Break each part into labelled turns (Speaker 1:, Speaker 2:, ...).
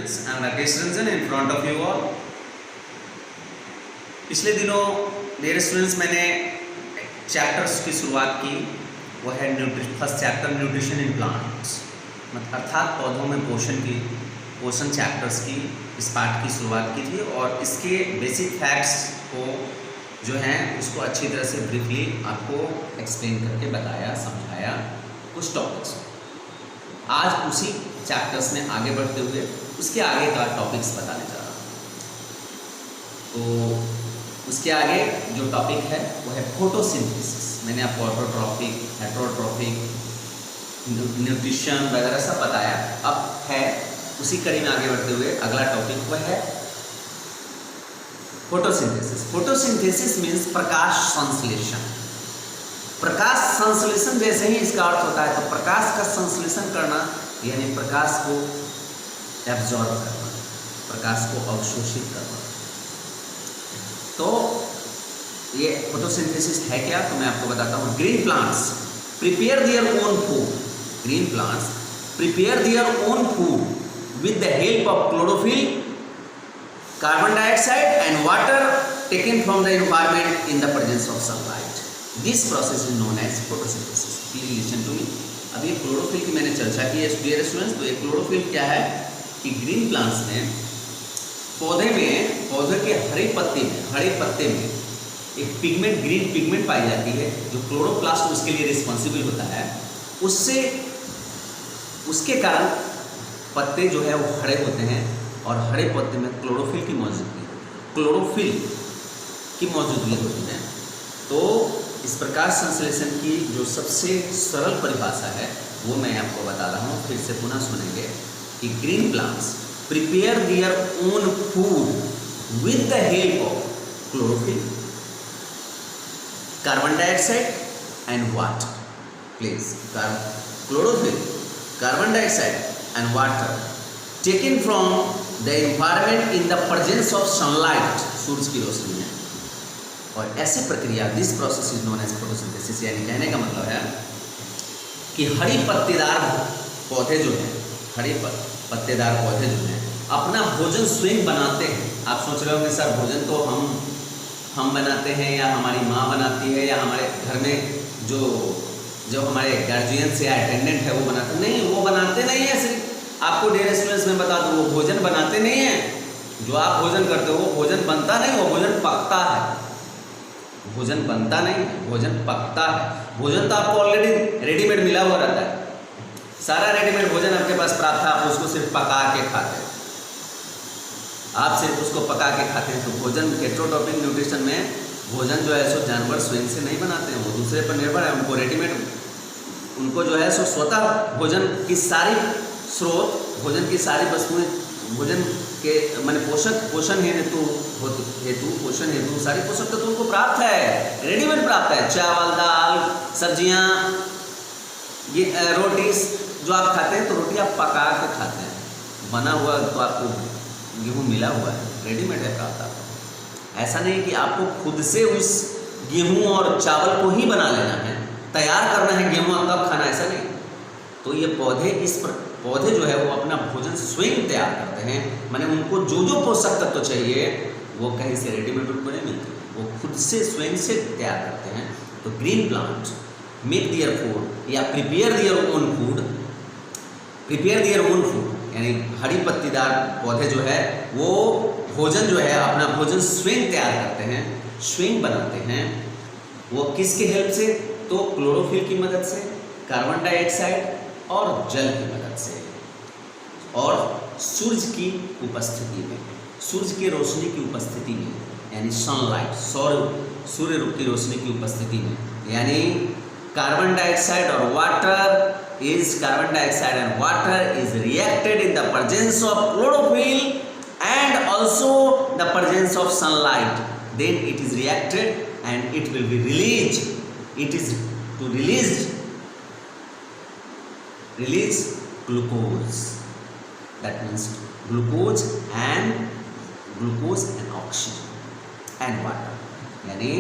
Speaker 1: students, I am Rakesh Ranjan in front of you all. पिछले दिनों मेरे students मैंने चैप्टर्स की शुरुआत की, वो है first chapter nutrition in plants, अर्थात पौधों में पोषण चैप्टर्स की इस पाठ की शुरुआत की थी और इसके बेसिक फैक्ट्स को जो हैं उसको अच्छी तरह से ब्रीफली आपको एक्सप्लेन करके बताया, समझाया कुछ टॉपिक्स। आज उसी चैप्टर्स में आगे बढ़ते हुए उसके आगे का टॉपिक्स बताने जा रहा हूँ। तो उसके आगे जो टॉपिक है वो है फोटोसिंथेसिस। मैंने आपको ऑटोट्रॉपिक, हेटेरोट्रॉपिक, न्यूट्रिशन वगैरह सब बताया। अब है उसी कड़ी में आगे बढ़ते हुए अगला टॉपिक वो है फोटोसिंथेसिस। फोटोसिंथेसिस मीन्स प्रकाश संश्लेषण। प्रकाश संश्लेषण जैसे ही इसका अर्थ होता है तो प्रकाश का संश्लेषण करना यानी प्रकाश को एब्जॉर्ब करना, प्रकाश को अवशोषित करना। तो ये फोटोसिंथेसिस है क्या, तो मैं आपको बताता हूँ। Green plants prepare their own food. Green plants prepare their own food with the help of chlorophyll, carbon dioxide and water taken from the environment in the presence of sunlight. This process is known as photosynthesis. Please listen to me. अब ये chlorophyll की मैंने चर्चा की है dear students. तो ये chlorophyll क्या है कि ग्रीन प्लांट्स में पौधे के हरे पत्ते में एक पिगमेंट, ग्रीन पिगमेंट पाई जाती है जो क्लोरोप्लास्ट उसके लिए रिस्पॉन्सिबल होता है। उसके कारण पत्ते जो है वो हरे होते हैं और हरे पत्ते में क्लोरोफिल की मौजूदगी होती है। तो इस प्रकाश संश्लेषण की जो सबसे सरल परिभाषा है वो मैं आपको बता रहा हूँ, फिर से पुनः सुनेंगे कि green plants prepare their own food with the help of chlorophyll, carbon dioxide and water. Please, chlorophyll, carbon dioxide and water taken from the environment in the presence of sunlight, सूरज की रोशनी में। और ऐसी प्रक्रिया, this process is known as photosynthesis. यानी कहने का मतलब है कि हरी पत्तेदार पौधे जो हैं अपना भोजन स्वयं बनाते हैं। आप सोच रहे होंगे सर भोजन तो हम बनाते हैं या हमारी माँ बनाती है या हमारे घर में जो हमारे गार्जियंस या अटेंडेंट है वो बनाते नहीं। वो बनाते नहीं है। सिर्फ आपको डियर स्टूडेंट्स में बता दूँ, वो भोजन बनाते नहीं हैं। जो आप भोजन करते हो वो भोजन बनता नहीं, वो भोजन पकता है। भोजन बनता नहीं, भोजन पकता है। भोजन तो आपको ऑलरेडी रेडीमेड मिला हुआ रहता है। सारा रेडीमेड भोजन आपके पास प्राप्त है, आप उसको सिर्फ पका के खाते हैं। आप सिर्फ उसको पका के खाते हैं। तो भोजन हेटेरोट्रॉपिक न्यूट्रिशन में भोजन जो है सो जानवर स्वयं से नहीं बनाते हैं, वो दूसरे पर निर्भर है। उनको रेडीमेड, उनको जो है सो स्वतः भोजन की सारी स्रोत, भोजन की सारी वस्तुएं, भोजन के माने पोषण हेतु सारी पोषक तत्व उनको प्राप्त है, रेडीमेड प्राप्त है। चावल, दाल, सब्जियां, ये रोटी जो आप खाते हैं तो रोटी आप पका के खाते हैं। बना हुआ तो आपको गेहूँ मिला हुआ है, रेडीमेड है प्राप्त आपको। ऐसा नहीं कि आपको खुद से उस गेहूँ और चावल को ही बना लेना है, तैयार करना है गेहूँ और तब खाना, ऐसा नहीं। तो ये पौधे जो है वो अपना भोजन स्वयं तैयार करते हैं। माने उनको जो पोषक तत्व चाहिए वो कहीं से रेडीमेड रूप में नहीं मिलते, वो खुद से स्वयं से तैयार करते हैं। तो green plant make their food या प्रिपेयर देयर ओन फूड यानी हरी पत्तीदार पौधे जो है वो भोजन जो है अपना भोजन स्वयं तैयार करते हैं, स्वयं बनाते हैं। वो किसके हेल्प से, तो क्लोरोफिल की मदद से, कार्बन डाइऑक्साइड और जल की मदद से, और सूरज की उपस्थिति में, सूरज की रोशनी की उपस्थिति में, यानी सनलाइट, सूर्य रूप की रोशनी की उपस्थिति में। यानी carbon dioxide and water is reacted in the presence of chlorophyll and also the presence of sunlight, then it is reacted and it will be released. It is to release glucose. That means glucose and oxygen and water. यानी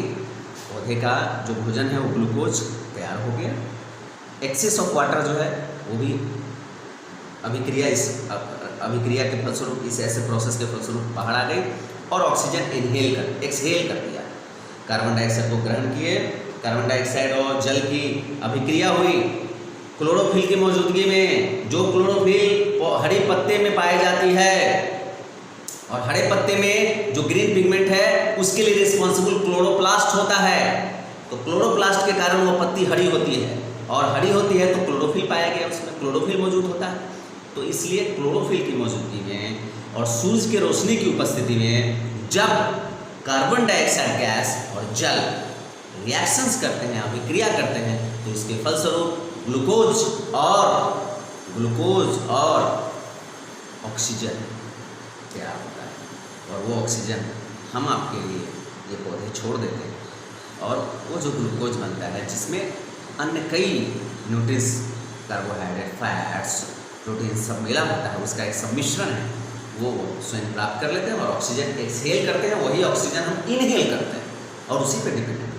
Speaker 1: पौधे का जो भोजन है वो glucose तैयार हो गया। एक्सेस ऑफ वाटर जो है वो भी अभिक्रिया इस अभिक्रिया के फलस्वरूप, इस ऐसे प्रोसेस के फलस्वरूप बाहर आ गई और ऑक्सीजन एक्सहेल कर दिया। कार्बन डाइऑक्साइड को ग्रहण किए, कार्बन डाइऑक्साइड और जल की अभिक्रिया हुई क्लोरोफिल की मौजूदगी में, जो क्लोरोफिल हरे पत्ते में पाई जाती है, और हरे पत्ते में जो ग्रीन पिगमेंट है उसके लिए रिस्पॉन्सिबल क्लोरोप्लास्ट होता है। तो क्लोरोप्लास्ट के कारण वो पत्ती हरी होती है, और हरी होती है तो क्लोरोफिल पाया गया, उसमें क्लोरोफिल मौजूद होता है। तो इसलिए क्लोरोफिल की मौजूदगी में और सूरज की रोशनी की उपस्थिति में जब कार्बन डाइऑक्साइड गैस और जल रिएक्शंस करते हैं, अभिक्रिया करते हैं, तो इसके फलस्वरूप ग्लूकोज और ऑक्सीजन तैयार होता है। और वो ऑक्सीजन हम आपके लिए ये पौधे छोड़ देते हैं, और वो जो ग्लूकोज बनता है जिसमें अन्य कई न्यूट्रिएंट्स, कार्बोहाइड्रेट, फैट्स, प्रोटीन सब मिला होता है, उसका एक सम्मिश्रण है, वो स्वयं प्राप्त कर लेते हैं और ऑक्सीजन एक्सहेल करते हैं। वही ऑक्सीजन हम इनहेल करते हैं और उसी पे डिपेंडेंट है।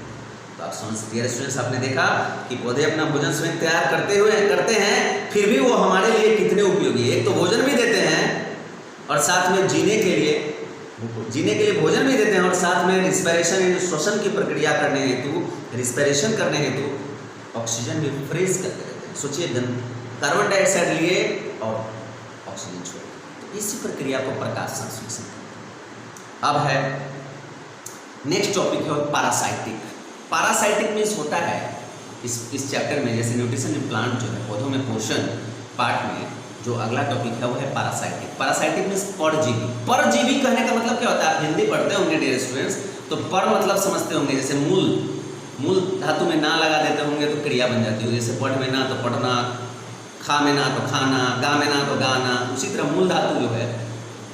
Speaker 1: तो आप समझ डियर स्टूडेंट्स, आपने देखा कि पौधे अपना भोजन स्वयं तैयार करते हैं, फिर भी वो हमारे लिए कितने उपयोगी। एक तो भोजन भी देते हैं और साथ में जीने के लिए भोजन भी देते हैं, और साथ में रिस्पिरेशन, श्वसन की प्रक्रिया करने हेतु, रिस्पिरेशन करने हेतु ऑक्सीजन भी फ्रेश करके देते हैं। सोचिए, कार्बन डाइऑक्साइड लिए और ऑक्सीजन छोड़े, तो इसी प्रक्रिया को प्रकाश संश्लेषण। अब है नेक्स्ट टॉपिक है पैरासाइटिक। पैरासाइटिक मीन्स होता है इस चैप्टर में, जैसे न्यूट्रिशन इन प्लांट जो है पौधों में पोषण पार्ट में जो अगला टॉपिक है वो है पैरासाइटिक। पैरासाइटिक मीन्स परजीवी। परजीवी कहने का मतलब क्या होता है? आप हिंदी पढ़ते होंगे डियर स्टूडेंट्स, तो पर मतलब समझते होंगे, जैसे मूल धातु में ना लगा देते होंगे तो क्रिया बन जाती होगी, जैसे पढ़ में ना तो पढ़ना, खा में ना तो खाना, गा में ना तो गाना। उसी तरह मूल धातु जो है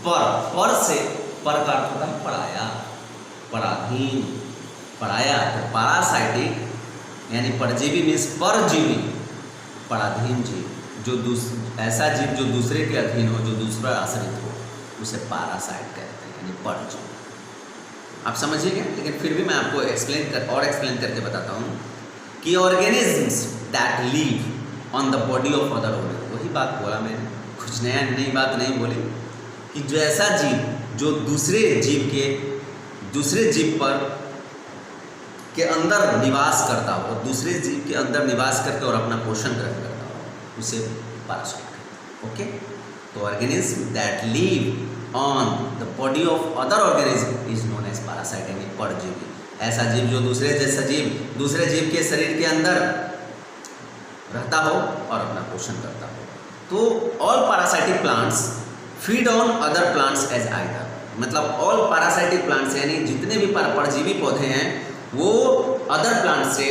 Speaker 1: पर से, पर का अर्थ होता है पराया, पराधीन, पराया। तो पैरासाइटिक यानी परजीवी मीन्स परजीवी, पराधीन जीव, जो ऐसा जीव जो दूसरे के अधीन हो, जो दूसरा आश्रित हो, उसे पैरासाइट कहते हैं, यानी परजीवी। आप समझिएगा, लेकिन फिर भी मैं आपको एक्सप्लेन करके बताता हूँ कि organisms that live on the body of other organism, वही बात बोला मैंने, कुछ नई बात नहीं बोली, कि जो ऐसा जीव जो दूसरे जीव पर के अंदर निवास करता हो, दूसरे जीव के अंदर निवास करके और अपना पोषण ग्रहण करता हो, उसे पैरासाइट कहते हैं। ओके, तो organism that live on the body of other organism is known as parasite, यानी परजीवी। ऐसा जीव जो दूसरे जीव के शरीर के अंदर रहता हो और अपना पोषण करता हो। तो all parasitic plants feed on other plants as either, मतलब ऑल पैरासाइटिक प्लांट्स यानी जितने भी परजीवी पौधे हैं वो अदर प्लांट से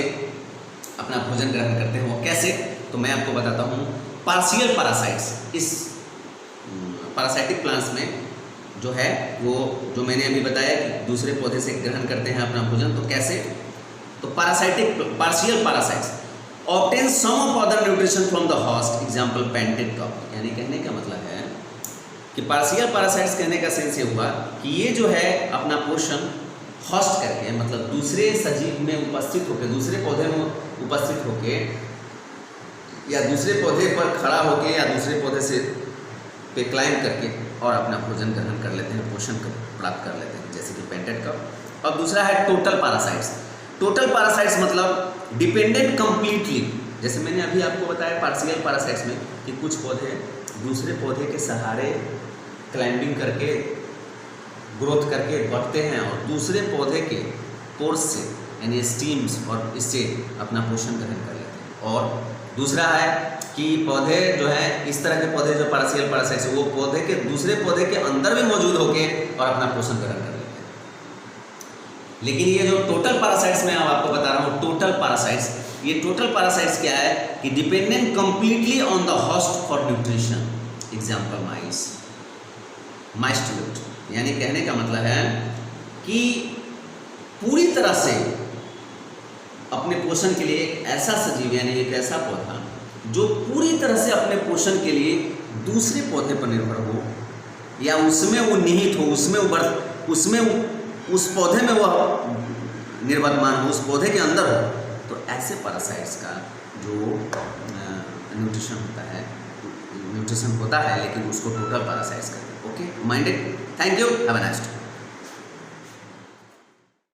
Speaker 1: अपना भोजन ग्रहण करते हैं। वो कैसे? तो मैं आपको बताता हूँ। पार्शियल पैरासाइट्स, इस पैरासाइटिक प्लांट्स में जो है वो जो मैंने अभी बताया कि दूसरे पौधे से ग्रहण करते हैं अपना भोजन, तो कैसे? तो partial parasites obtain some of other nutrition from the host, example painted cup. यानी कहने का मतलब है कि पार्शियल पैरासाइट्स कहने का सेंस ये हुआ कि ये जो है अपना पोषण होस्ट करके, मतलब दूसरे सजीव में उपस्थित होकर, दूसरे पौधे में उपस्थित होकर, या दूसरे पौधे पर खड़ा होकर, या दूसरे पौधे से पे क्लाइंब करके और अपना भोजन ग्रहण कर लेते हैं, पोषण प्राप्त कर लेते हैं, जैसे कि पेंटेड कप। और दूसरा है टोटल पैरासाइट्स। टोटल पैरासाइट्स मतलब डिपेंडेंट कंप्लीटली, जैसे मैंने अभी आपको बताया पार्शियल पैरासाइट्स में कि कुछ पौधे दूसरे पौधे के सहारे क्लाइंबिंग करके, ग्रोथ करके बढ़ते हैं और दूसरे पौधे के पोर्स से यानी स्टीम्स और इससे अपना पोषण ग्रहण कर लेते हैं। और दूसरा है कि पौधे जो है, इस तरह के पौधे जो पार्शियल पैरासाइट्स है, वो पौधे के दूसरे पौधे के अंदर भी मौजूद होके और अपना पोषण ग्रहण कर लेते हैं। लेकिन ये जो टोटल पैरासाइट्स मैं आपको बता रहा हूँ, टोटल पैरासाइट्स, ये टोटल पैरासाइट्स क्या है कि dependent completely on the host for nutrition, example mice to it. यानी कहने का मतलब है कि पूरी तरह से अपने पोषण के लिए एक ऐसा सजीव यानी एक ऐसा पौधा जो पूरी तरह से अपने पोषण के लिए दूसरे पौधे पर निर्भर हो, या उसमें वो निहित हो, उसमें उस पौधे में वह निर्वर्तमान हो, उस पौधे के अंदर हो, तो ऐसे पैरासाइट्स का जो न्यूट्रिशन होता है, न्यूट्रिशन होता है, लेकिन उसको टोटल पैरासाइज करते हैं। Okay, minded. Thank you, have a nice day.